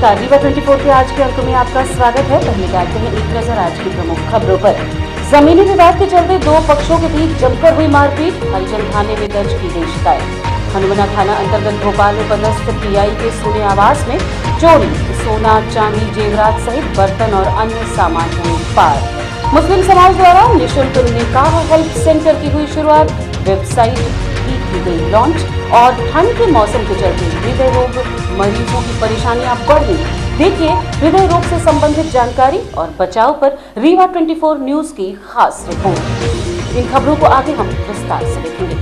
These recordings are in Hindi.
नमस्कार, रीवा 24 के आज के अंक में आपका स्वागत है। पहले डालते हैं एक नजर आज की प्रमुख खबरों पर। जमीनी विवाद के चलते दो पक्षों के बीच जमकर हुई मारपीट, हरिजन थाने में दर्ज की गई शिकायत। हनुमना थाना अंतर्गत भोपाल में पदस्थ पीआई के सोने आवास में चोरी, सोना, चांदी, जेवरात सहित बर्तन और अन्य सामान हुए पार। मुस्लिम समाज द्वारा निःशुल्क निकाह हेल्प सेंटर की हुई शुरुआत, वेबसाइट की गई लॉन्च और ठंड के मौसम के चलते हृदय रोग मरीजों की परेशानियां बढ़ गई। देखिए हृदय रोग से संबंधित जानकारी और बचाव पर रीवा 24 न्यूज की खास रिपोर्ट। इन खबरों को आगे हम विस्तार से देखेंगे।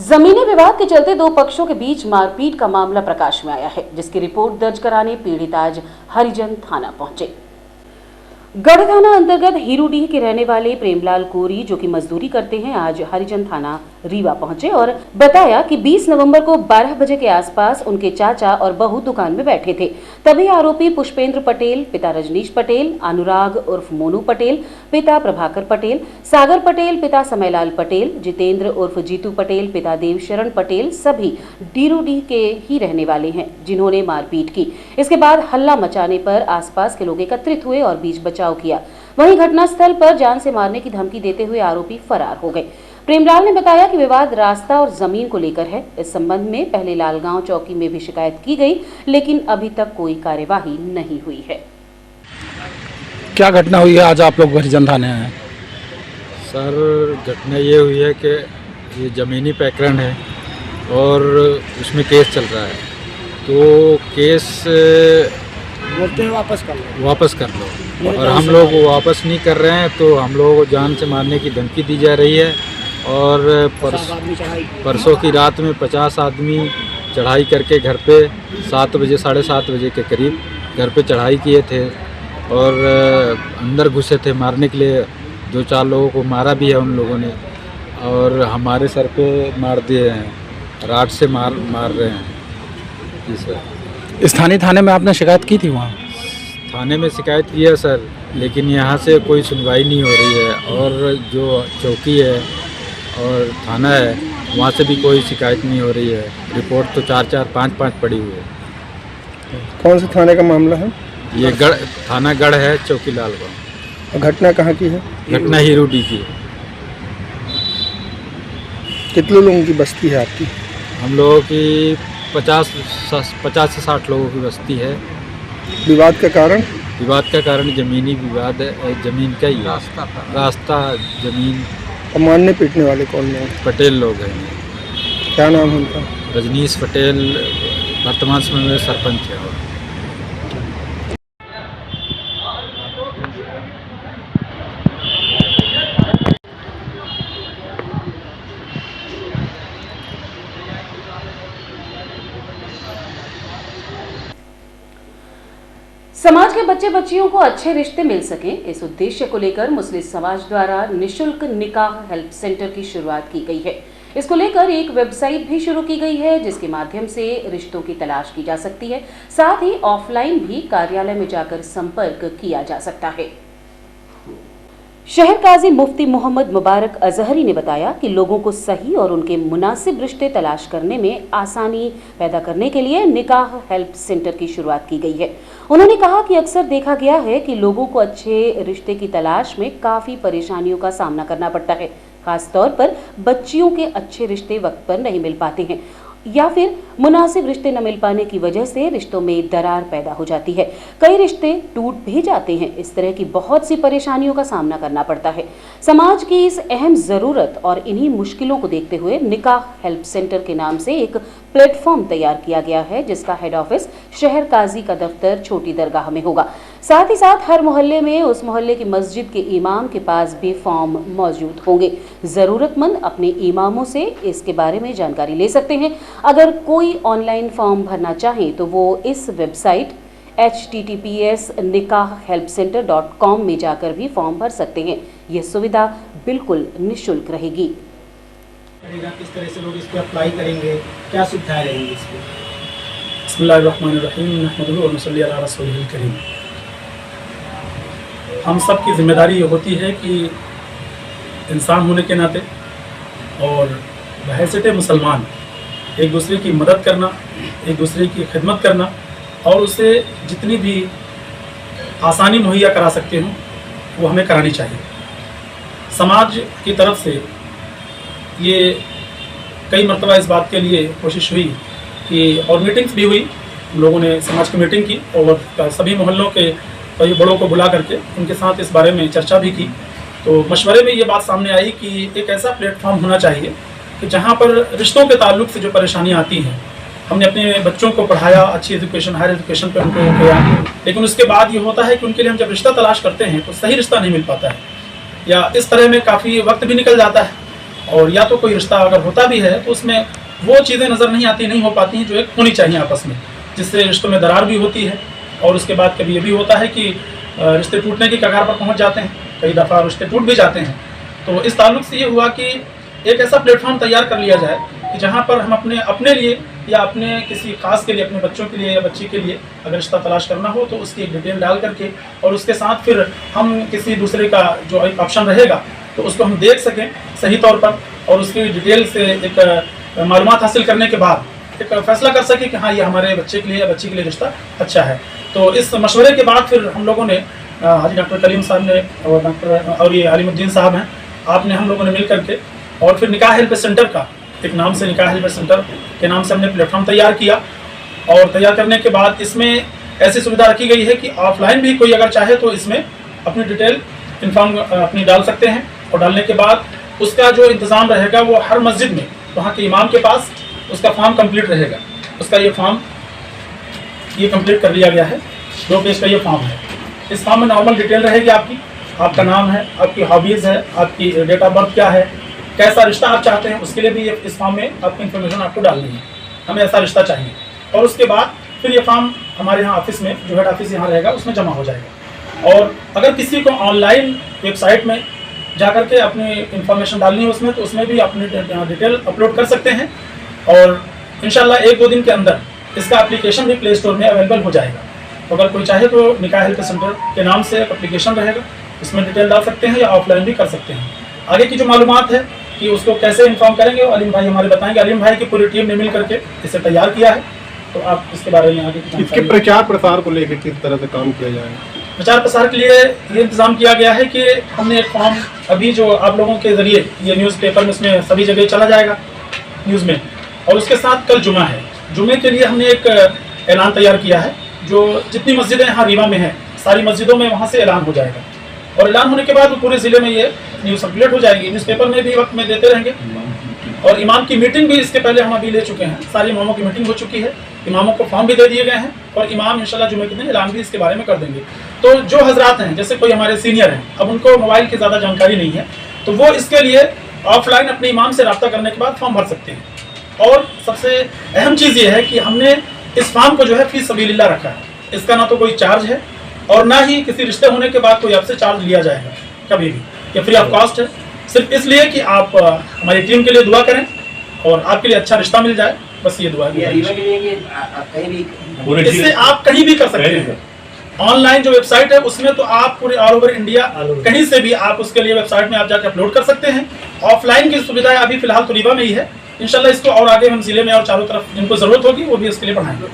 जमीनी विवाद के चलते दो पक्षों के बीच मारपीट का मामला प्रकाश में आया है, जिसकी रिपोर्ट दर्ज कराने पीड़ित आज हरिजन थाना पहुंचे। गढ़ थाना अंतर्गत हीरूडीह के रहने वाले प्रेमलाल कोरी, जो कि मजदूरी करते हैं, आज हरिजन थाना रीवा पहुंचे और बताया कि 20 नवंबर को 12 बजे के आसपास उनके चाचा और बहू दुकान में बैठे थे। तभी आरोपी पुष्पेंद्र पटेल, पिता रजनीश पटेल, अनुराग उर्फ मोनू पटेल, पिता प्रभाकर पटेल, सागर पटेल, पिता समयलाल पटेल, जितेंद्र उर्फ जीतू पटेल, पिता देवशरण पटेल, सभी हीरूडीह के ही रहने वाले हैं, जिन्होंने मारपीट की। इसके बाद हल्ला मचाने पर आसपास के लोग एकत्रित हुए और बीच बचाव किया। वहीं घटनास्थल पर जान से मारने की धमकी देते हुए आरोपी फरार हो गए। प्रेमलाल ने बताया कि विवाद रास्ता और जमीन को लेकर है। इस संबंध में पहले लालगांव चौकी में भी शिकायत की गई, लेकिन अभी तक कोई कार्यवाही नहीं हुई है। क्या घटना हुई है आज आप लोग हरिजन थाने आए हैं? सर, घटना ये हुई है कि ये ज़मीनी प्रकरण है और उसमें केस चल रहा है, तो केस बोलते हैं वापस कर लो और हम लोग वापस नहीं कर रहे हैं, तो हम लोगों को जान से मारने की धमकी दी जा रही है। और परसों की रात में 50 आदमी चढ़ाई करके घर पे 7 बजे 7:30 बजे के करीब घर पे चढ़ाई किए थे और अंदर घुसे थे मारने के लिए। 2-4 लोगों को मारा भी है उन लोगों ने और हमारे सर पे मार दिए हैं, राड से मार रहे हैं। जी सर। स्थानीय थाने में आपने शिकायत की थी? वहाँ थाने में शिकायत की है सर, लेकिन यहाँ से कोई सुनवाई नहीं हो रही है और जो चौकी है और थाना है वहाँ से भी कोई शिकायत नहीं हो रही है। रिपोर्ट तो 4-4, 5-5 पड़ी हुई है। कौन से थाने का मामला है? ये थाना गढ़ है, चौकी लालगांव। घटना कहाँ की है? घटना हीरूडीह की है। कितने लोगों की बस्ती है आपकी? हम लोगों की 50 से 60 लोगों की बस्ती है। विवाद का कारण? विवाद का कारण ज़मीनी विवाद है, ज़मीन का ही है। रास्ता ज़मीन। और मारने पीटने वाले कौन लोग? पटेल लोग हैं। क्या नाम है उनका? रजनीश पटेल वर्तमान समय में सरपंच है। समाज के बच्चे बच्चियों को अच्छे रिश्ते मिल सकें, इस उद्देश्य को लेकर मुस्लिम समाज द्वारा निःशुल्क निकाह हेल्प सेंटर की शुरुआत की गई है। इसको लेकर एक वेबसाइट भी शुरू की गई है, जिसके माध्यम से रिश्तों की तलाश की जा सकती है। साथ ही ऑफलाइन भी कार्यालय में जाकर संपर्क किया जा सकता है। शहर काजी मुफ्ती मोहम्मद मुबारक अजहरी ने बताया कि लोगों को सही और उनके मुनासिब रिश्ते तलाश करने में आसानी पैदा करने के लिए निकाह हेल्प सेंटर की शुरुआत की गई है। उन्होंने कहा कि अक्सर देखा गया है कि लोगों को अच्छे रिश्ते की तलाश में काफ़ी परेशानियों का सामना करना पड़ता है। खास तौर पर बच्चियों के अच्छे रिश्ते वक्त पर नहीं मिल पाते हैं या फिर मुनासिब रिश्ते न मिल पाने की वजह से रिश्तों में दरार पैदा हो जाती है। कई रिश्ते टूट भी जाते हैं। इस तरह की बहुत सी परेशानियों का सामना करना पड़ता है। समाज की इस अहम ज़रूरत और इन्हीं मुश्किलों को देखते हुए निकाह हेल्प सेंटर के नाम से एक प्लेटफॉर्म तैयार किया गया है, जिसका हेड ऑफिस शहर काजी का दफ्तर छोटी दरगाह में होगा। साथ ही साथ हर मोहल्ले में उस मोहल्ले की मस्जिद के इमाम के पास भी फॉर्म मौजूद होंगे। ज़रूरतमंद अपने इमामों से इसके बारे में जानकारी ले सकते हैं। अगर कोई ऑनलाइन फॉर्म भरना चाहे तो वो इस वेबसाइट https://nikahhelpcenter.com में जाकर भी फॉर्म भर सकते हैं। यह सुविधा बिल्कुल निःशुल्क रहेगी। किस तरह से लोग इस पर अप्लाई करेंगे, क्या सुविधाएं रहेंगी इसमें? बिस्मिल्लाहिर्रहमानिर्रहीम, नहमदुहु व नसल्ली अला रसूलिल करीम। हम सब की जिम्मेदारी ये होती है कि इंसान होने के नाते और बहैसियत मुसलमान एक दूसरे की मदद करना, एक दूसरे की खिदमत करना और उसे जितनी भी आसानी मुहैया करा सकते हो वो हमें करानी चाहिए। समाज की तरफ से ये कई मरतबा इस बात के लिए कोशिश हुई कि और मीटिंग्स भी हुई, हम लोगों ने समाज की मीटिंग की और सभी मोहल्लों के कई बड़ों को बुला करके उनके साथ इस बारे में चर्चा भी की। तो मशवरे में ये बात सामने आई कि एक ऐसा प्लेटफॉर्म होना चाहिए कि जहाँ पर रिश्तों के ताल्लुक से जो परेशानियाँ आती हैं, हमने अपने बच्चों को पढ़ाया, अच्छी एजुकेशन, हायर एजुकेशन पे उनको किया, लेकिन उसके बाद ये होता है कि उनके लिए हम जब रिश्ता तलाश करते हैं तो सही रिश्ता नहीं मिल पाता है, या इस तरह में काफ़ी वक्त भी निकल जाता है, और या तो कोई रिश्ता अगर होता भी है तो उसमें वो चीज़ें नज़र नहीं आती, नहीं हो पाती हैं जो एक होनी चाहिए आपस में, जिससे रिश्तों में दरार भी होती है। और उसके बाद कभी ये भी होता है कि रिश्ते टूटने की कगार पर पहुंच जाते हैं, कई दफ़ा रिश्ते टूट भी जाते हैं। तो इस ताल्लुक से ये हुआ कि एक ऐसा प्लेटफॉर्म तैयार कर लिया जाए कि जहाँ पर हम अपने लिए या अपने किसी खास के लिए, अपने बच्चों के लिए या बच्ची के लिए अगर रिश्ता तलाश करना हो तो उसकी एक डिटेल डाल करके और उसके साथ फिर हम किसी दूसरे का जो एक ऑप्शन रहेगा तो उसको हम देख सकें सही तौर पर, और उसकी डिटेल से एक मालूमात हासिल करने के बाद एक फैसला कर सके कि हाँ ये हमारे बच्चे के लिए या बच्ची के लिए रिश्ता अच्छा है। तो इस मशवरे के बाद फिर हम लोगों ने हाजी डॉक्टर कलीम साहब ने और डॉक्टर और ये अलीमुद्दीन साहब हैं, आपने हम लोगों ने मिल करके और फिर निकाह हेल्प सेंटर का एक नाम से, निकाह हेल्प सेंटर के नाम से हमने प्लेटफॉर्म तैयार किया। और तैयार करने के बाद इसमें ऐसी सुविधा रखी गई है कि ऑफलाइन भी कोई अगर चाहे तो इसमें अपनी डिटेल इन्फॉर्म अपनी डाल सकते हैं, और डालने के बाद उसका जो इंतज़ाम रहेगा वो हर मस्जिद में वहाँ के इमाम के पास उसका फॉर्म कंप्लीट रहेगा। उसका ये फॉर्म ये कंप्लीट कर लिया गया है, 2 पेज का ये फॉर्म है। इस फॉर्म में नॉर्मल डिटेल रहेगी आपकी, आपका नाम है, आपकी हॉबीज़ है, आपकी डेट ऑफ बर्थ क्या है, कैसा रिश्ता आप चाहते हैं, उसके लिए भी इस फॉर्म में आपकी इन्फॉर्मेशन आपको डालनी है, हमें ऐसा रिश्ता चाहिए। और उसके बाद फिर ये फॉर्म हमारे यहाँ ऑफिस में, जो हेड ऑफिस यहाँ रहेगा, उसमें जमा हो जाएगा। और अगर किसी को ऑनलाइन वेबसाइट में जाकर के अपनी इन्फॉर्मेशन डालनी है उसमें, तो उसमें भी अपनी डिटेल अपलोड कर सकते हैं। और इंशाल्लाह 1-2 दिन के अंदर इसका एप्लीकेशन भी प्ले स्टोर में अवेलेबल हो जाएगा। तो अगर कोई चाहे तो निकाह हेल्प सेंटर के नाम से एक एप्लीकेशन रहेगा, इसमें डिटेल डाल सकते हैं या ऑफलाइन भी कर सकते हैं। आगे की जो मालूमात है कि उसको कैसे इन्फॉर्म करेंगे अलीम भाई हमारे बताएंगे। अलीम भाई की पूरी टीम ने मिल करके इसे तैयार किया है, तो आप इसके बारे में आगे इसके प्रचार प्रसार को लेकर किस तरह से काम किया जाएगा? प्रचार प्रसार के लिए ये इंतज़ाम किया गया है कि हमने एक फॉर्म अभी जो आप लोगों के ज़रिए ये न्यूज़पेपर में इसमें सभी जगह चला जाएगा न्यूज़ में, और उसके साथ कल जुमा है, जुमे के लिए हमने एक ऐलान तैयार किया है। जो जितनी मस्जिदें यहाँ रीवा में हैं सारी मस्जिदों में वहाँ से ऐलान हो जाएगा, और ऐलान होने के बाद वो पूरे ज़िले में ये न्यूज़ सर्कुलेट हो जाएगी, न्यूज़पेपर में भी वक्त में देते रहेंगे। और इमाम की मीटिंग भी इसके पहले हम अभी ले चुके हैं, सारे इमामों की मीटिंग हो चुकी है, इमामों को फॉर्म भी दे दिए गए हैं, और इमाम इंशाल्लाह जुमे के दिन ऐलान भी इसके बारे में कर देंगे। तो जो हजरात हैं, जैसे कोई हमारे सीनियर हैं, अब उनको मोबाइल की ज़्यादा जानकारी नहीं है, तो वो इसके लिए ऑफलाइन अपने इमाम से रब्ता करने के बाद फॉर्म भर सकते हैं। और सबसे अहम चीज़ ये है कि हमने इस फॉर्म को जो है फी सबीलिल्लाह रखा है, इसका ना तो कोई चार्ज है और ना ही किसी रिश्ते होने के बाद कोई आपसे चार्ज लिया जाएगा कभी भी, ये फ्री ऑफ कॉस्ट है, सिर्फ इसलिए कि आप हमारी टीम के लिए दुआ करें और आपके लिए अच्छा रिश्ता मिल जाए, बस ये दुआ है। इससे आप कहीं भी कर सकते हैं। ऑनलाइन जो वेबसाइट है उसमें तो आप पूरे ऑल ओवर इंडिया कहीं से भी आप उसके लिए वेबसाइट में आप जाकर अपलोड कर सकते हैं। ऑफलाइन की सुविधा अभी फिलहाल तो रीवा में ही है, इंशाल्लाह इसको और आगे हम जिले में और चारों तरफ जिनको जरूरत होगी वो भी इसके लिए बढ़ाएंगे।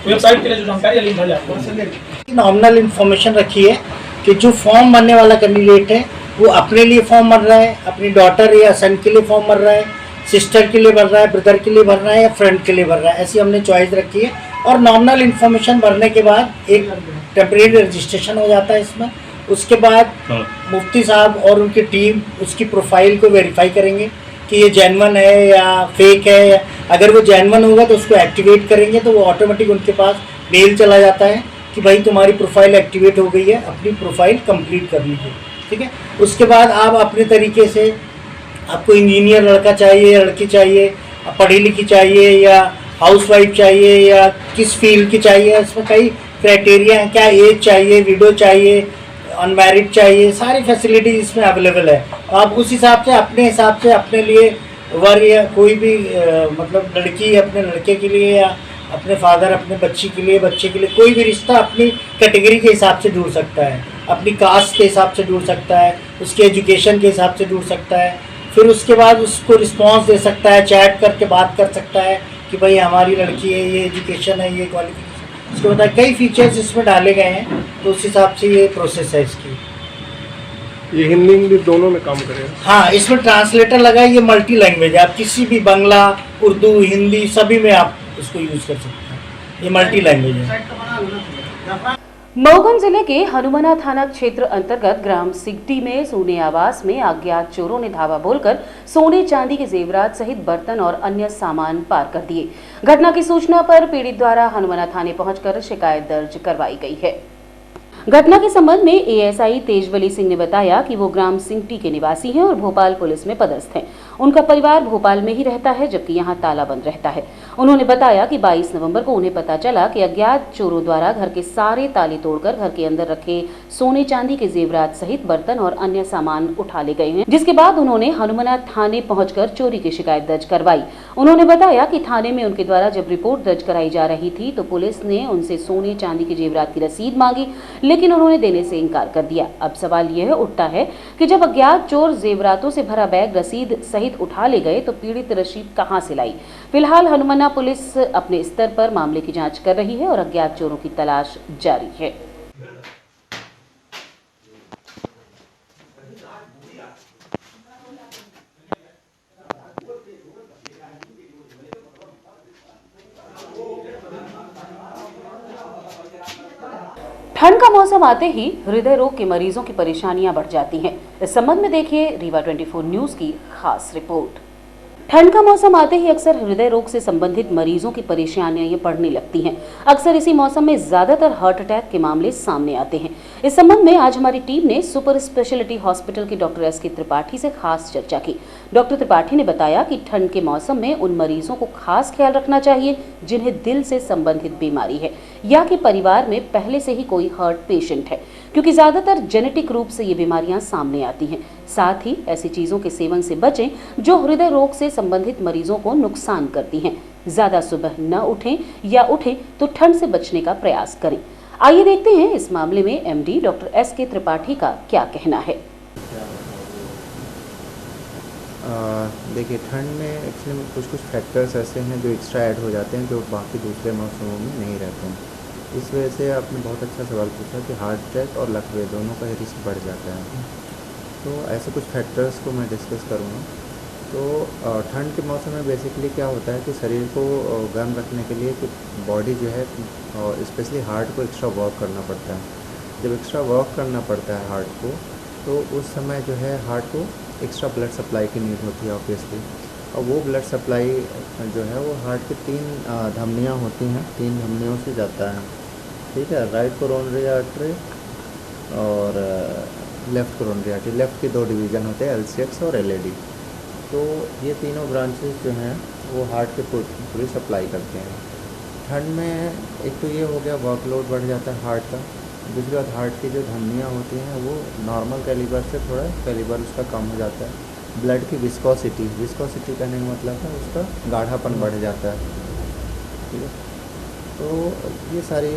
वेबसाइट के लिए जो जानकारी अलीम भाई आपको नॉमिनल इन्फॉर्मेशन रखी है कि जो फॉर्म भरने वाला कैंडिडेट है वो अपने लिए फॉर्म भर रहा है, अपनी डॉटर या सन के लिए फॉर्म भर रहा है, सिस्टर के लिए भर रहा है, ब्रदर के लिए भर रहा है या फ्रेंड के लिए भर रहा है, ऐसी हमने चॉइस रखी है। और नॉमिनल इन्फॉर्मेशन भरने के बाद एक टेम्परेरी रजिस्ट्रेशन हो जाता है इसमें। उसके बाद मुफ्ती साहब और उनकी टीम उसकी प्रोफाइल को वेरीफाई करेंगे कि ये जेन्युइन है या फेक है, या अगर वो जेन्युइन होगा तो उसको एक्टिवेट करेंगे, तो वो ऑटोमेटिक उनके पास मेल चला जाता है कि भाई तुम्हारी प्रोफाइल एक्टिवेट हो गई है, अपनी प्रोफाइल कंप्लीट कर लीजिए, ठीक है। उसके बाद आप अपने तरीके से, आपको इंजीनियर लड़का चाहिए या लड़की चाहिए, पढ़ी लिखी चाहिए या हाउसवाइफ चाहिए या किस फील्ड की चाहिए, इसमें कई क्राइटेरिया हैं, क्या एज चाहिए, विडो चाहिए, अनमैरिड चाहिए, सारी फैसिलिटी इसमें अवेलेबल है। आप उस हिसाब से अपने लिए वर या कोई भी मतलब लड़की अपने लड़के के लिए या अपने फादर अपने बच्चे के लिए कोई भी रिश्ता अपनी कैटेगरी के हिसाब से जुड़ सकता है, अपनी कास्ट के हिसाब से जुड़ सकता है, उसके एजुकेशन के हिसाब से जुड़ सकता है, फिर उसके बाद उसको रिस्पॉन्स दे सकता है, चैट करके बात कर सकता है कि भाई हमारी लड़की है, ये एजुकेशन है, ये क्वालिफिकेशन, उसके बाद कई फीचर्स इसमें डाले गए हैं, तो उस हिसाब से ये प्रोसेस है इसकी। ये हिंदी इंग्लिश दोनों में काम करेगा? हाँ, इसमें ट्रांसलेटर लगा है, ये मल्टी लैंग्वेज है, आप किसी भी बांग्ला, उर्दू, हिंदी सभी में आप इसको यूज़ कर सकते हैं, ये मल्टी लैंग्वेज है। मऊगंज जिले के हनुमाना थाना क्षेत्र अंतर्गत ग्राम सिगटी में सोने आवास में अज्ञात चोरों ने धावा बोलकर सोने चांदी के जेवरात सहित बर्तन और अन्य सामान पार कर दिए। घटना की सूचना पर पीड़ित द्वारा हनुमाना थाने पहुंचकर शिकायत दर्ज करवाई गई है। घटना के संबंध में एएसआई तेजबली सिंह ने बताया कि वो ग्राम सिंगटी के निवासी हैं और भोपाल पुलिस में पदस्थ हैं। उनका परिवार भोपाल में ही रहता है, जबकि यहां ताला बंद रहता है। उन्होंने बताया कि 22 नवंबर को उन्हें पता चला कि अज्ञात चोरों द्वारा घर के सारे ताले तोड़कर घर के अंदर रखे सोने चांदी के जेवरात सहित बर्तन और अन्य सामान उठा ले गए हैं, जिसके बाद उन्होंने हनुमाना थाने पहुंचकर चोरी की शिकायत दर्ज करवाई। उन्होंने बताया कि थाने में उनके द्वारा जब रिपोर्ट दर्ज कराई जा रही थी तो पुलिस ने उनसे सोने चांदी के जेवरात की रसीद मांगी, लेकिन उन्होंने देने से इनकार कर दिया। अब सवाल यह उठता है कि जब अज्ञात चोर जेवरातों से भरा बैग रसीद सहित उठा ले गए तो पीड़ित रसीद कहां से लाई। फिलहाल हनुमाना पुलिस अपने स्तर पर मामले की जांच कर रही है और अज्ञात चोरों की तलाश जारी है। ठंड का मौसम आते ही हृदय रोग के मरीजों की परेशानियां बढ़ जाती हैं। इस संबंध में देखिए रीवा 24 न्यूज की खास रिपोर्ट। ठंड का मौसम आते ही अक्सर हृदय रोग से संबंधित मरीजों की परेशानियां बढ़ने लगती हैं। अक्सर इसी मौसम में ज्यादातर हार्ट अटैक के मामले सामने आते हैं। इस संबंध में आज हमारी टीम ने सुपर स्पेशलिटी हॉस्पिटल के डॉक्टर एस.के. त्रिपाठी से खास चर्चा की। डॉक्टर त्रिपाठी ने बताया कि ठंड के मौसम में उन मरीजों को खास ख्याल रखना चाहिए जिन्हें दिल से संबंधित बीमारी है या कि परिवार में पहले से ही कोई हार्ट पेशेंट है, क्योंकि ज्यादातर जेनेटिक रूप से ये बीमारियां सामने आती हैं। साथ ही ऐसी चीजों के सेवन से बचें जो हृदय रोग से संबंधित मरीजों को नुकसान करती हैं। ज्यादा सुबह न उठें या उठें तो ठंड से बचने का प्रयास करें। आइए देखते हैं इस मामले में एमडी डॉक्टर एस.के. त्रिपाठी का क्या कहना है। देखिए, ठंड में एक्चुअली कुछ फैक्टर्स ऐसे हैं जो एक्स्ट्रा ऐड हो जाते हैं जो बाकी दूसरे मौसमों में नहीं रहते हैं। इस वजह से आपने बहुत अच्छा सवाल पूछा कि हार्ट अटैक और लकवे दोनों का रिस्क बढ़ जाता है। तो ऐसे कुछ फैक्टर्स को मैं डिस्कस करूँगा। तो ठंड के मौसम में बेसिकली क्या होता है कि शरीर को गर्म रखने के लिए बॉडी जो है स्पेशली हार्ट को एक्स्ट्रा वर्क करना पड़ता है। जब एक्स्ट्रा वर्क करना पड़ता है हार्ट को, तो उस समय जो है हार्ट को एक्स्ट्रा ब्लड सप्लाई की नीड होती है ऑब्वियसली। और वो ब्लड सप्लाई जो है वो हार्ट की 3 धमनियाँ होती हैं, 3 धमनियों से जाता है, ठीक है। राइट कोरोनरी आर्टरी और लेफ़्ट कोरोनरी आर्टरी। लेफ़्ट के 2 डिवीज़न होते हैं, LCX और LAD। तो ये तीनों ब्रांचेस जो हैं वो हार्ट के पूरी सप्लाई करते हैं। ठंड में एक तो ये हो गया वर्कलोड बढ़ जाता है हार्ट का। दूसरी बात, हार्ट की जो धमनियाँ होती हैं वो नॉर्मल कैलिबर से थोड़ा कैलिबर उसका कम हो जाता है। ब्लड की विस्कोसिटी कहने का मतलब है उसका गाढ़ापन बढ़ जाता है, ठीक है। तो ये सारी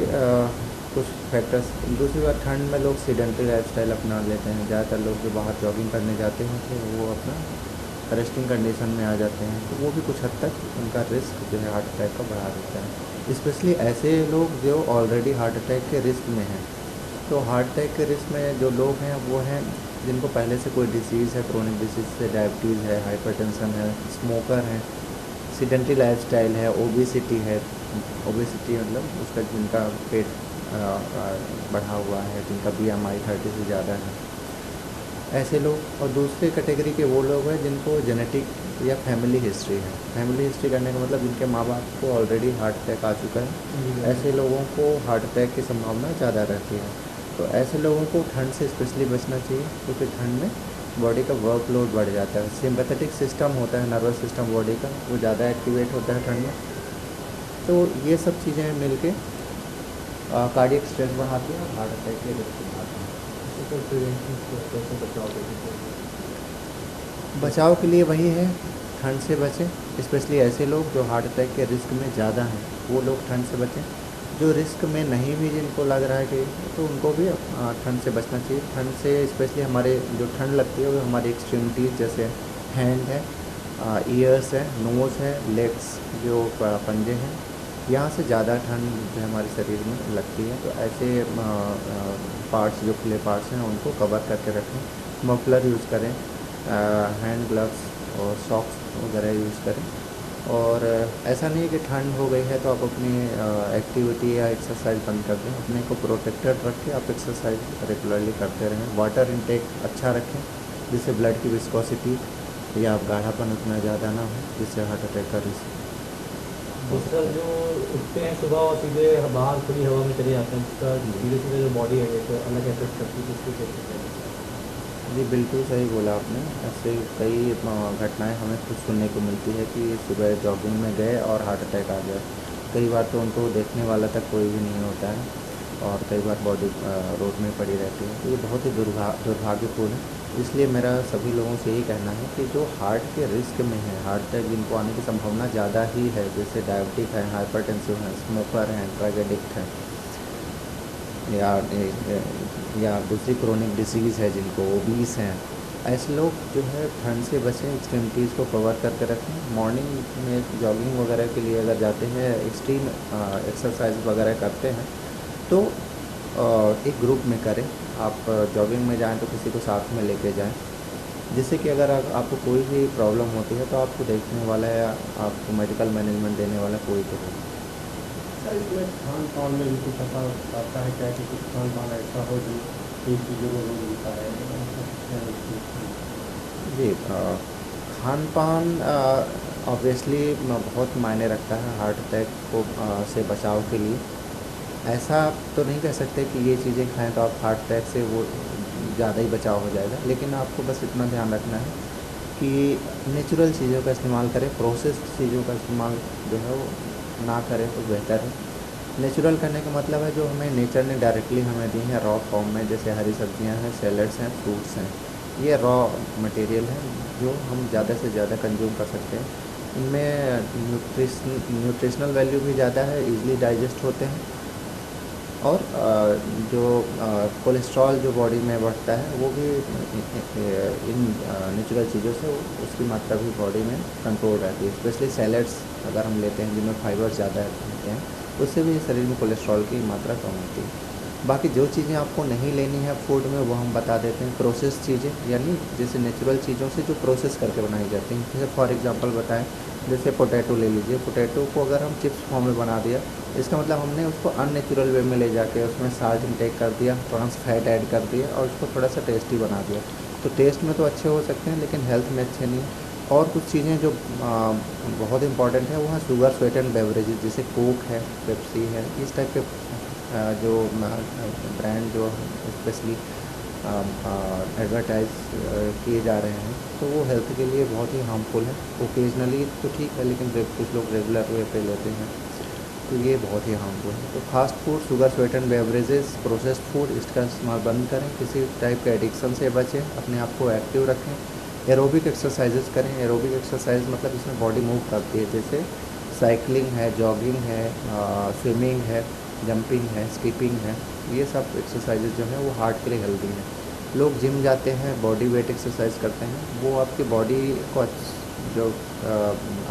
कुछ फैक्टर्स। दूसरी बात, ठंड में लोग सीडेंटरी लाइफस्टाइल अपना लेते हैं। ज़्यादातर लोग जो बाहर जॉगिंग करने जाते हैं तो वो अपना रेस्टिंग कंडीशन में आ जाते हैं, तो वो भी कुछ हद तक उनका रिस्क जो है हार्ट अटैक का बढ़ा देता है। स्पेशली ऐसे लोग जो ऑलरेडी हार्ट अटैक के रिस्क में हैं। तो हार्ट अटैक के रिस्क में जो लोग हैं वो हैं जिनको पहले से कोई डिसीज़ है, क्रोनिक डिसीज़ से डायबिटीज़ है, हाइपरटेंशन है, स्मोकर है, सीडेंटरी लाइफस्टाइल है, ओबेसिटी है। ओबेसिटी मतलब उसका जिनका पेट बढ़ा हुआ है, जिनका BMI 30 से ज़्यादा है, ऐसे लोग। और दूसरे कैटेगरी के वो लोग हैं जिनको जेनेटिक या फैमिली हिस्ट्री है। फैमिली हिस्ट्री करने का मतलब जिनके माँ बाप को ऑलरेडी हार्ट अटैक आ चुका है, ऐसे लोगों को हार्ट अटैक की संभावना ज़्यादा रहती है। तो ऐसे लोगों को ठंड से स्पेशली बचना चाहिए, क्योंकि ठंड में बॉडी का वर्कलोड बढ़ जाता है। सिंपैथेटिक सिस्टम होता है नर्वस सिस्टम बॉडी का, वो ज़्यादा एक्टिवेट होता है ठंड में। तो ये सब चीज़ें मिल के कार्डियक स्ट्रेस बढ़ाती हैं और हार्ट अटैक के रिस्क बढ़ाती हैं। बचाव के लिए वही है, ठंड से बचें। स्पेशली ऐसे लोग जो हार्ट अटैक के रिस्क में ज़्यादा हैं वो लोग ठंड से बचें। जो रिस्क में नहीं भी जिनको लग रहा है कि, तो उनको भी ठंड से बचना चाहिए। ठंड से स्पेशली हमारे जो ठंड लगती है वो हमारी एक्सट्रीमिटीज़ जैसे हैंड है, ईयर्स है, नोज़ है, लेग्स जो पंजे हैं, यहाँ से ज़्यादा ठंड जो है हमारे शरीर में लगती है। तो ऐसे पार्ट्स जो खुले पार्ट्स हैं उनको कवर करके रखें। मफलर यूज़ करें, हैंड ग्लव्स और सॉक्स वगैरह यूज़ करें। और ऐसा नहीं है कि ठंड हो गई है तो आप अपनी एक्टिविटी या एक्सरसाइज बंद कर दें। अपने को प्रोटेक्टेड रख के आप एक्सरसाइज रेगुलरली करते रहें। वाटर इनटेक अच्छा रखें जिससे ब्लड की विस्कोसिटी या गाढ़ापन उतना ज़्यादा ना हो जिससे हार्ट अटैक का रिस्क। सर जो उठते हैं सुबह और सीधे बाहर खुली हवा में चले जाते हैं, उसका धीरे धीरे जो बॉडी है तो अलग इफेक्ट करती है, उसको कैसे करें? जी बिल्कुल सही बोला आपने। ऐसे कई घटनाएं हमें खुद सुनने को मिलती है कि सुबह जॉगिंग में गए और हार्ट अटैक आ गया। कई बार तो उनको देखने वाला तक कोई भी नहीं होता है और कई बार बॉडी रोड में पड़ी रहती है। तो ये बहुत ही दुर्भाग्यपूर्ण है। इसलिए मेरा सभी लोगों से यही कहना है कि जो हार्ट के रिस्क में है, हार्ट अटैक जिनको आने की संभावना ज़्यादा ही है, जैसे डायबिटिक है, हाइपरटेंसिव है, स्मोकर हैं, ड्रग एडिक्ट हैं या दूसरी क्रोनिक डिसीज़ है जिनको, ओबीस हैं, ऐसे लोग जो है ठंड से बचें, एक्सट्रीमिटीज़ को कवर करके रखें। मॉर्निंग में जॉगिंग वगैरह के लिए अगर जाते हैं, एक्सट्रीम एक्सरसाइज वगैरह करते हैं तो एक ग्रुप में करें। आप जॉगिंग में जाएं तो किसी को साथ में लेके जाएं, जिससे कि अगर आपको कोई भी प्रॉब्लम होती है तो आपको देखने वाला है, आपको मेडिकल मैनेजमेंट देने वाला कोई तो हो। सर इसमें खान पान में भी कुछ ऐसा आता है क्या कि कुछ खान पान ऐसा हो जो इन चीज़ों में मिलता है? जी खान पान ऑब्वियसली बहुत मायने रखता है हार्ट अटैक को से बचाव के लिए। ऐसा तो नहीं कह सकते कि ये चीज़ें खाएं तो आप हार्ट अटैक से वो ज़्यादा ही बचाव हो जाएगा, लेकिन आपको बस इतना ध्यान रखना है कि नेचुरल चीज़ों का इस्तेमाल करें। प्रोसेस्ड चीज़ों का इस्तेमाल जो है वो ना करें तो बेहतर है। नेचुरल करने का मतलब है जो हमें नेचर ने डायरेक्टली हमें दी हैं रॉ फॉर्म में, जैसे हरी सब्जियां हैं, सैलड्स हैं, फ्रूट्स हैं। ये रॉ मटेरियल है जो हम ज़्यादा से ज़्यादा कंज्यूम कर सकते हैं। इनमें न्यूट्रिशनल वैल्यू भी ज़्यादा है, ईज़िली डाइजेस्ट होते हैं और जो कोलेस्ट्रॉल जो बॉडी में बढ़ता है वो भी इन नेचुरल चीज़ों से उसकी मात्रा भी बॉडी में कंट्रोल रहती है। स्पेशली सैलड्स अगर हम लेते हैं जिनमें फाइबर ज़्यादा होते हैं, उससे भी शरीर में कोलेस्ट्रॉल की मात्रा कम होती है। बाकी जो चीज़ें आपको नहीं लेनी है फूड में वो हम बता देते हैं। प्रोसेस चीज़ें यानी जैसे नेचुरल चीज़ों से जो प्रोसेस करके बनाई जाती हैं, जैसे फॉर एग्जांपल बताएं, जैसे पोटैटो ले लीजिए। पोटैटो को अगर हम चिप्स फॉर्म में बना दिया, इसका मतलब हमने उसको अननेचुरल वे में ले जाके उसमें साल्ट इंटेक कर दिया, ट्रांस फैट ऐड कर दिया और उसको थोड़ा सा टेस्टी बना दिया। तो टेस्ट में तो अच्छे हो सकते हैं लेकिन हेल्थ में अच्छे नहीं। और कुछ चीज़ें जो बहुत इंपॉर्टेंट है वो है शुगर स्वेटेंड बेवरेजेस, जैसे कोक है, पेप्सी है, इस टाइप के जो ब्रांड जो स्पेशली एडवर्टाइज किए जा रहे हैं तो वो हेल्थ के लिए बहुत ही हार्मफुल है। ओकेजनली तो ठीक है लेकिन कुछ लोग रेगुलर वे पे लेते हैं तो ये बहुत ही हार्मफुल है। तो fast food, sugar sweetened beverages, processed food, इसका इस्तेमाल बंद करें। किसी टाइप के एडिक्शन से बचें, अपने आप को एक्टिव रखें। एरोबिक एक्सरसाइजेस करें। एरोबिक एक्सरसाइज मतलब इसमें बॉडी मूव करती है, जैसे साइकिलिंग है, जॉगिंग है, स्विमिंग है, जंपिंग है, स्कीपिंग है। ये सब एक्सरसाइजेज जो हैं वो हार्ट के लिए हेल्दी हैं। लोग जिम जाते हैं, बॉडी वेट एक्सरसाइज करते हैं, वो आपकी बॉडी को जो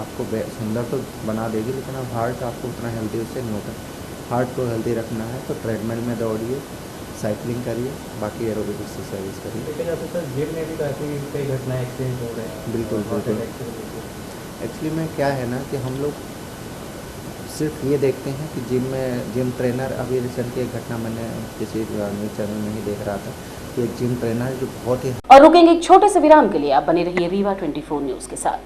आपको सुंदर तो बना देगी लेकिन अब हार्ट आपको उतना हेल्दी उससे नहीं होता। हार्ट को हेल्दी रखना है तो ट्रेडमिल में दौड़िए, साइकिलिंग करिए, बाकी एरोबिक एक्सरसाइज करिए। लेकिन जैसे सर जिम में भी काफ़ी कई घटनाएं एक्सीडेंट हो रहे हैं। बिल्कुल बिल्कुल। एक्चुअली में क्या है ना कि हम लोग सिर्फ ये देखते हैं कि जिम ट्रेनर, अभी रिसेंट की एक घटना मैंने किसी न्यूज़ चैनल में ही देख रहा था कि एक जिम ट्रेनर जो बहुत ही। और रुकेंगे एक छोटे से विराम के लिए, आप बने रहिए रीवा 24 न्यूज़ के साथ।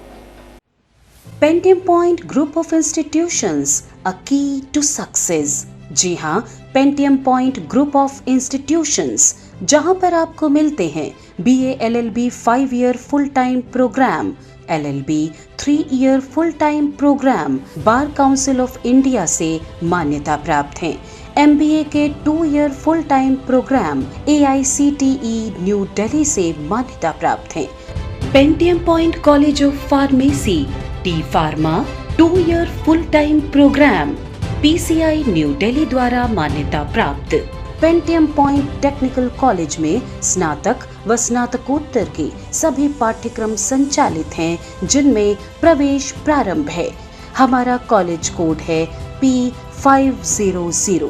Pentium Point group of institutions, a key to success. जी हाँ, Pentium Point group of institutions, जहां पर आपको मिलते हैं BA LLB 5 year full time program, LLB 3 year full time program bar council of India से मान्यता प्राप्त हैं। MBA के 2 year full time program AICTE new Delhi से मान्यता प्राप्त हैं। Pentium Point college of pharmacy, T pharma 2 year full time program PCI New Delhi द्वारा मान्यता प्राप्त। पेंटियम पॉइंट टेक्निकल कॉलेज में स्नातक व स्नातकोत्तर के सभी पाठ्यक्रम संचालित हैं, जिनमें प्रवेश प्रारंभ है। हमारा कॉलेज कोड है P500।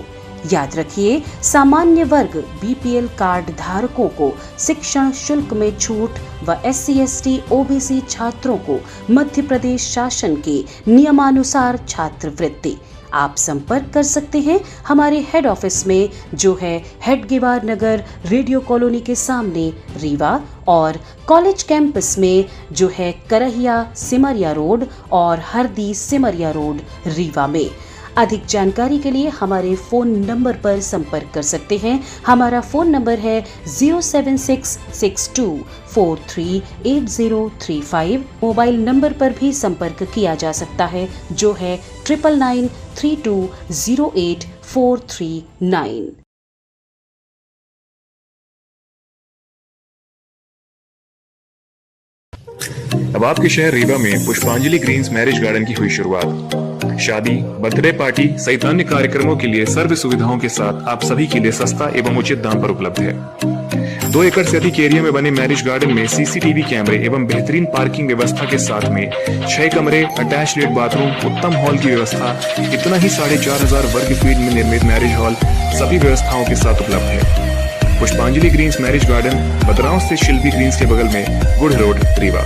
याद रखिए, सामान्य वर्ग BPL कार्ड धारकों को शिक्षण शुल्क में छूट व SC/ST OBC छात्रों को मध्य प्रदेश शासन के नियमानुसार छात्रवृत्ति। आप संपर्क कर सकते हैं हमारे हेड ऑफिस में, जो है हेडगेवार नगर, रेडियो कॉलोनी के सामने, रीवा, और कॉलेज कैंपस में, जो है करहिया सिमरिया रोड और हरदी सिमरिया रोड, रीवा में। अधिक जानकारी के लिए हमारे फ़ोन नंबर पर संपर्क कर सकते हैं। हमारा फ़ोन नंबर है 07662438035। मोबाइल नंबर पर भी संपर्क किया जा सकता है, जो है 9993208439। अब आपके शहर रीवा में पुष्पांजलि ग्रीन्स मैरिज गार्डन की हुई शुरुआत। शादी, बर्थडे पार्टी सहित अन्य कार्यक्रमों के लिए सर्व सुविधाओं के साथ आप सभी के लिए सस्ता एवं उचित दाम पर उपलब्ध है। 2 एकड़ से अधिक एरिया में बने मैरिज गार्डन में CCTV कैमरे एवं बेहतरीन पार्किंग व्यवस्था के साथ में 6 कमरे, अटैच लेट बाथरूम, उत्तम हॉल की व्यवस्था, इतना ही 4500 वर्ग फीट में निर्मित मैरिज हॉल सभी व्यवस्थाओं के साथ उपलब्ध है। पुष्पांजलि ग्रीन्स मैरिज गार्डन, बदराव स्थित शिल्पी ग्रीन्स के बगल में, गुड़ रोड, रीवा।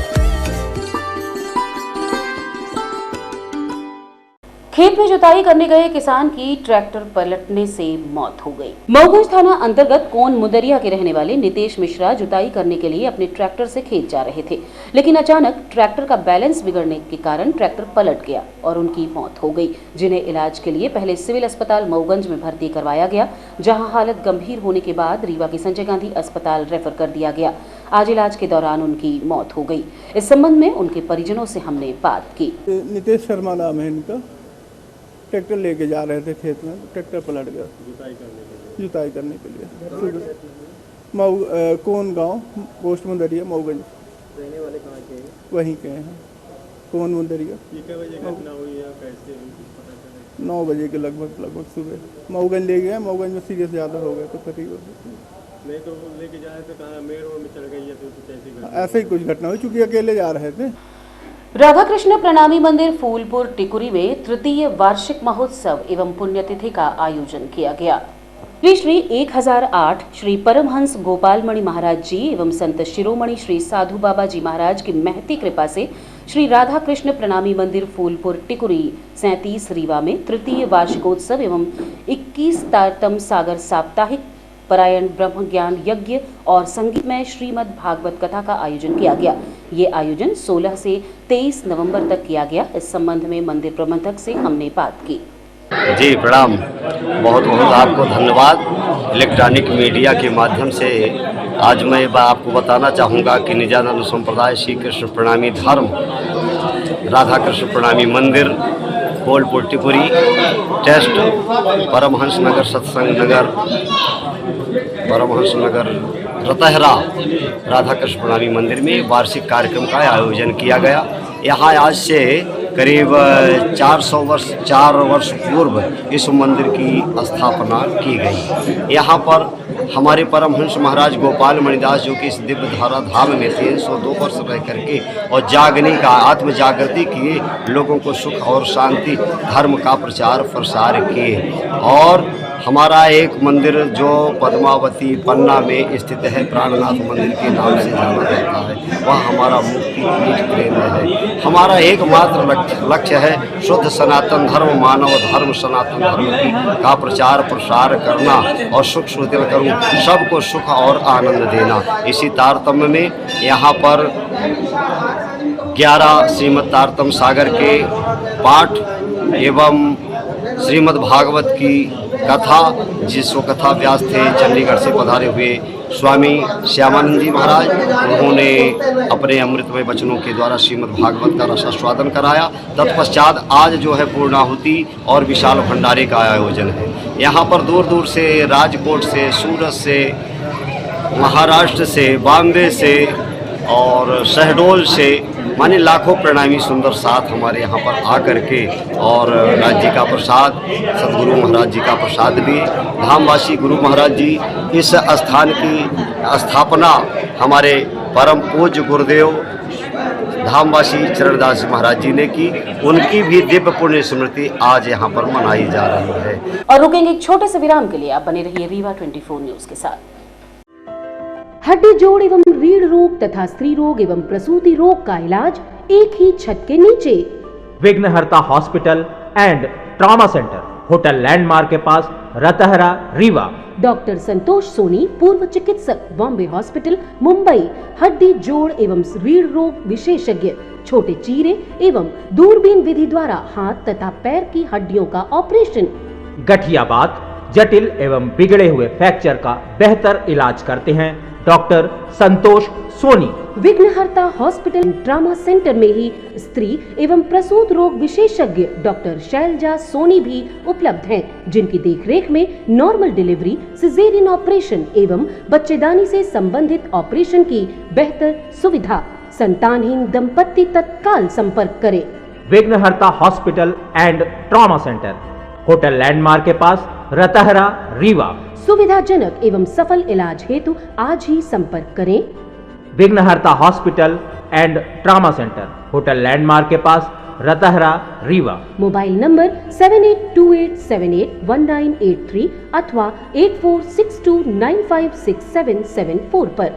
खेत में जुताई करने गए किसान की ट्रैक्टर पलटने से मौत हो गई। मऊगंज थाना अंतर्गत कोन मुदरिया के रहने वाले नितेश मिश्रा जुताई करने के लिए अपने ट्रैक्टर से खेत जा रहे थे, लेकिन अचानक ट्रैक्टर का बैलेंस बिगड़ने के कारण ट्रैक्टर पलट गया और उनकी मौत हो गई, जिन्हें इलाज के लिए पहले सिविल अस्पताल मऊगंज में भर्ती करवाया गया, जहां हालत गंभीर होने के बाद रीवा के संजय गांधी अस्पताल रेफर कर दिया गया। आज इलाज के दौरान उनकी मौत हो गई। इस संबंध में उनके परिजनों से हमने बात की। नितेश शर्मा नाम है इनका। ट्रैक्टर लेके जा रहे थे खेत में, ट्रैक्टर पलट गया जुताई करने के लिए। कौन गांव, पोस्ट मुदरिया, मऊगंज। रहने वाले कहाँ के हैं? वहीं के हैं, कौन मुदरिया। ये क्या बजे घटना हुई है, कैसे हुई, कुछ पता चला? 9 बजे के लगभग सुबह मऊगंज ले गए। मऊगंज में सीरियस ज़्यादा हो गए तो करीब नहीं तो लेके जाए तो कहाँ मेन रोड में चल गई है, तो कुछ ऐसे ही कुछ घटना हुई, चूँकि अकेले जा रहे थे। राधा कृष्ण प्रणामी मंदिर फूलपुर टिकुरी में तृतीय वार्षिक महोत्सव एवं पुण्यतिथि का आयोजन किया गया। श्री 1008 श्री परमहंस गोपालमणि महाराज जी एवं संत शिरोमणि श्री साधु बाबा जी महाराज की महती कृपा से श्री राधा कृष्ण प्रणामी मंदिर फूलपुर टिकुरी 37 रीवा में तृतीय वार्षिकोत्सव एवं 21 तारतम सागर साप्ताहिक परायण ब्रह्म ज्ञान यज्ञ और संगीतमय श्रीमद् भागवत कथा का आयोजन किया गया। ये आयोजन 16 से 23 नवंबर तक किया गया। इस संबंध में मंदिर प्रबंधक से हमने बात की। जी प्रणाम, बहुत बहुत आपको धन्यवाद। इलेक्ट्रॉनिक मीडिया के माध्यम से आज मैं आपको बताना चाहूँगा कि निजानंद संप्रदाय श्री कृष्ण प्रणामी धर्म राधा कृष्ण प्रणामी मंदिर फूलपुर टिकुरी टेस्ट परमहंस नगर सत्संग नगर परमहंस नगर रतहरा राधा कृष्ण प्रणामी मंदिर में वार्षिक कार्यक्रम का आयोजन किया गया। यहाँ आज से करीब 4 वर्ष पूर्व इस मंदिर की स्थापना की गई। यहाँ पर हमारे परमहंस महाराज गोपाल मणिदास जो कि इस दिव्य धारा धाम में 302 वर्ष रह करके और जागने का आत्म जागृति किए, लोगों को सुख और शांति धर्म का प्रचार प्रसार किए। और हमारा एक मंदिर जो पद्मावती पन्ना में स्थित है, प्राणनाथ मंदिर के नाम से जाना जाता है, वह हमारा मुक्ति पीठ केंद्र है। हमारा एकमात्र लक्ष्य है शुद्ध सनातन धर्म, मानव धर्म, सनातन धर्म का प्रचार प्रसार करना और सुख सुदिल करूँ, सबको सुख और आनंद देना। इसी तारतम्य में यहाँ पर 11 श्रीमद् तारतम्य सागर के पाठ एवं श्रीमद् भागवत की कथा, जिसको कथा व्यास थे चंडीगढ़ से पधारे हुए स्वामी श्यामानंद जी महाराज, उन्होंने अपने अमृतमय वचनों के द्वारा श्रीमद् भागवत का रसास्वादन कराया। तत्पश्चात आज जो है पूर्णाहुति और विशाल भंडारे का आयोजन है। यहाँ पर दूर दूर से, राजकोट से, सूरत से, महाराष्ट्र से, बॉम्बे से और शहडोल से माने लाखों प्रणामी सुंदर साथ हमारे यहाँ पर आकर के और राज्य का प्रसाद सदगुरु महाराज जी का प्रसाद लिए। धामवासी गुरु महाराज जी इस स्थान की स्थापना हमारे परम पूज्य गुरुदेव धामवासी चरणदास महाराज जी ने की। उनकी भी दिव्य पुण्य स्मृति आज यहाँ पर मनाई जा रही है। और रुकेंगे एक छोटे से विराम के लिए। आप बने रहिए रीवा 24 न्यूज के साथ। हड्डी जोड़ एवं रीढ़ रोग तथा स्त्री रोग एवं प्रसूति रोग का इलाज एक ही छत के नीचे। विघ्नहर्ता hospital and trauma centre, hotel landmark के पास, रतहरा, रीवा। डॉक्टर संतोष सोनी, पूर्व चिकित्सक, बॉम्बे हॉस्पिटल, मुंबई। हड्डी जोड़ एवं रीढ़ रोग विशेषज्ञ, छोटे चीरे एवं दूरबीन विधि द्वारा हाथ तथा पैर की हड्डियों का ऑपरेशन। गठियाबात, जटिल एवं बिगड़े हुए फ्रैक्चर का बेहतर इलाज करते हैं डॉक्टर संतोष सोनी। विघ्नहर्ता हॉस्पिटल ट्रॉमा सेंटर में ही स्त्री एवं प्रसूत रोग विशेषज्ञ डॉक्टर शैलजा सोनी भी उपलब्ध हैं, जिनकी देखरेख में नॉर्मल डिलीवरी, सिजेरियन ऑपरेशन एवं बच्चेदानी से संबंधित ऑपरेशन की बेहतर सुविधा। संतानहीन दंपत्ति तत्काल संपर्क करें। विघ्नहर्ता hospital and trauma centre, hotel landmark के पास, रतहरा, रीवा। सुविधाजनक एवं सफल इलाज हेतु आज ही संपर्क करें। विघ्नहर्ता hospital and trauma centre, hotel landmark के पास, रतहरा, रीवा। मोबाइल नंबर 7828781983 अथवा 8462956774 पर।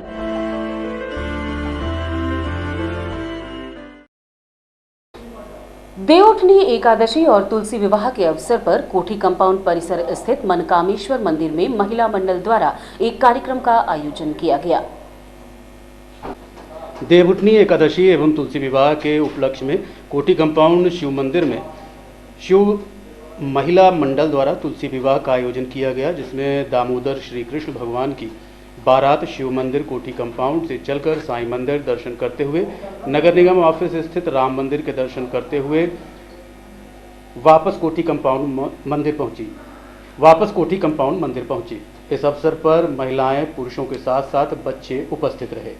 देवउठनी एकादशी और तुलसी विवाह के अवसर पर कोठी कंपाउंड परिसर स्थित मनकामेश्वर मंदिर में महिला मंडल द्वारा एक कार्यक्रम का आयोजन किया गया। देवउठनी एकादशी एवं तुलसी विवाह के उपलक्ष्य में कोठी कंपाउंड शिव मंदिर में शिव महिला मंडल द्वारा तुलसी विवाह का आयोजन किया गया, जिसमें दामोदर श्री कृष्ण भगवान की बारात शिव मंदिर कोठी कंपाउंड से चलकर साईं मंदिर दर्शन करते हुए नगर निगम ऑफिस स्थित राम मंदिर के दर्शन करते हुए वापस कोठी कंपाउंड मंदिर पहुंची। इस अवसर पर महिलाएं, पुरुषों के साथ साथ बच्चे उपस्थित रहे।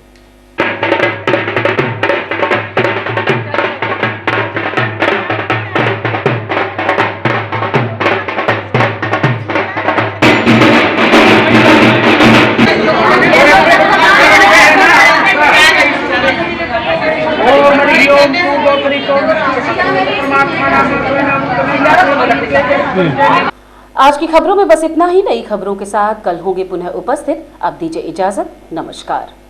आज की खबरों में बस इतना ही। नई खबरों के साथ कल होंगे पुनः उपस्थित। अब दीजिए इजाजत। नमस्कार।